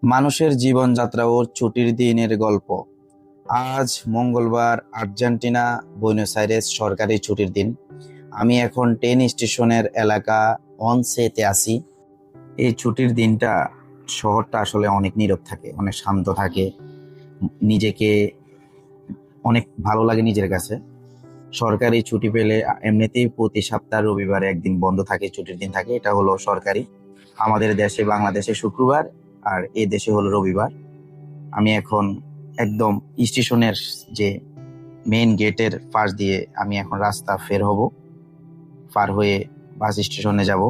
মানুষের জীবনযাত্রা ও ছুটির দিনের গল্প। আজ মঙ্গলবার, আর্জেন্টিনা বুয়েনোস আইরেস সরকারি ছুটির দিন। আমি এখন ট্রেন স্টেশনের এলাকা অনসেতে আছি। এই ছুটির দিনটা শহরটা আসলে অনেক নীরব থাকে, অনেক শান্ত থাকে। নিজেকে অনেক ভালো লাগে নিজের কাছে। সরকারি ছুটি পেলে এমনিতেই প্রতি সপ্তাহ রবিবারে একদিন বন্ধ থাকে, ছুটির দিন থাকে। এটা হলো সরকারি। আমাদের দেশে বাংলাদেশে শুক্রবার, আর এই দেশে হলো রবিবার। আমি এখন একদম স্টেশনের যে মেইন গেটের পাশ দিয়ে আমি এখন রাস্তা হব, পার হয়ে বাস স্টেশনে যাব।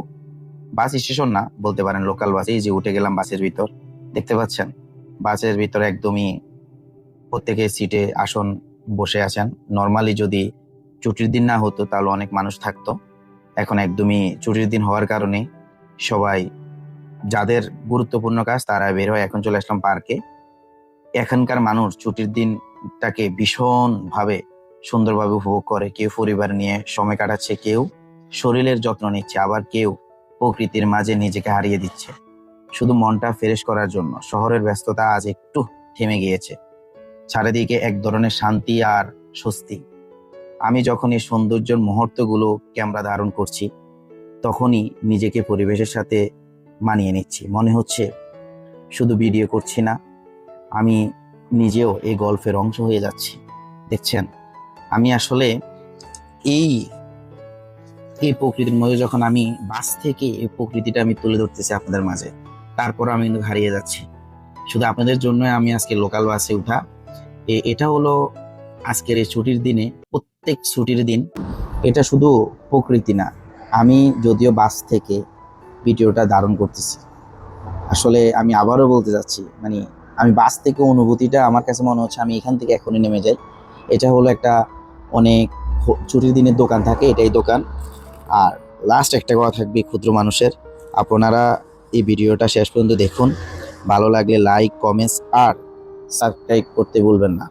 বাস স্টেশন না বলতে পারেন, লোকাল বাস। এই যে উঠে গেলাম বাসের ভিতর, দেখতে পাচ্ছেন বাসের ভিতর একদমই প্রত্যেকের সিটে আসন বসে আছেন। নর্মালি যদি ছুটির দিন না হতো তাহলে অনেক মানুষ থাকতো। এখন একদমই ছুটির দিন হওয়ার কারণে সবাই, যাদের গুরুত্বপূর্ণ কাজ তারা বের হয়। এখন চলে আসলাম পার্কে। এখানকার মানুষ ছুটির দিনটাকে ভীষণ ভাবে সুন্দরভাবে উপভোগ করে। কেউ পরিবার নিয়ে সময় কাটাচ্ছে, কেউ শরীরের যত্ন নিচ্ছে, আবার কেউ প্রকৃতির মাঝে নিজেকে হারিয়ে দিচ্ছে শুধু মনটা ফ্রেশ করার জন্য। শহরের ব্যস্ততা আজ একটু থেমে গিয়েছে, চারিদিকে এক ধরনের শান্তি আর স্বস্তি। আমি যখন এই সৌন্দর্যের মুহূর্তগুলো ক্যামেরা ধারণ করছি, তখনই নিজেকে পরিবেশের সাথে মানিয়ে নিচ্ছি। মনে হচ্ছে শুধু ভিডিও করছি না, আমি নিজেও এই গল্পের অংশ হয়ে যাচ্ছি। দেখছেন, আমি আসলে এই এই প্রকৃতির মধ্যে, যখন আমি বাস থেকে এই প্রকৃতিটা আমি তুলে ধরতেছি আপনাদের মাঝে, তারপর আমি কিন্তু হারিয়ে যাচ্ছি। শুধু আপনাদের জন্য আমি আজকে লোকাল বাসে উঠা। এটা হলো আজকের এই ছুটির দিনে, প্রত্যেক ছুটির দিন এটা শুধু প্রকৃতি না, আমি যদিও বাস থেকে ভিডিওটা ধারণ করতেছি, আসলে আমি আবারও বলতে যাচ্ছি, মানে আমি বাস থেকে অনুভূতিটা আমার কাছে মনে হচ্ছে আমি এখান থেকে এখনই নেমে যাই। এটা হলো একটা অনেক ছুটির দিনের দোকান থাকে, এটাই দোকান। আর লাস্ট একটা কথা থাকবে ক্ষুদ্র মানুষের, আপনারা এই ভিডিওটা শেষ পর্যন্ত দেখুন। ভালো লাগলে লাইক, কমেন্টস আর সাবস্ক্রাইব করতে ভুলবেন না।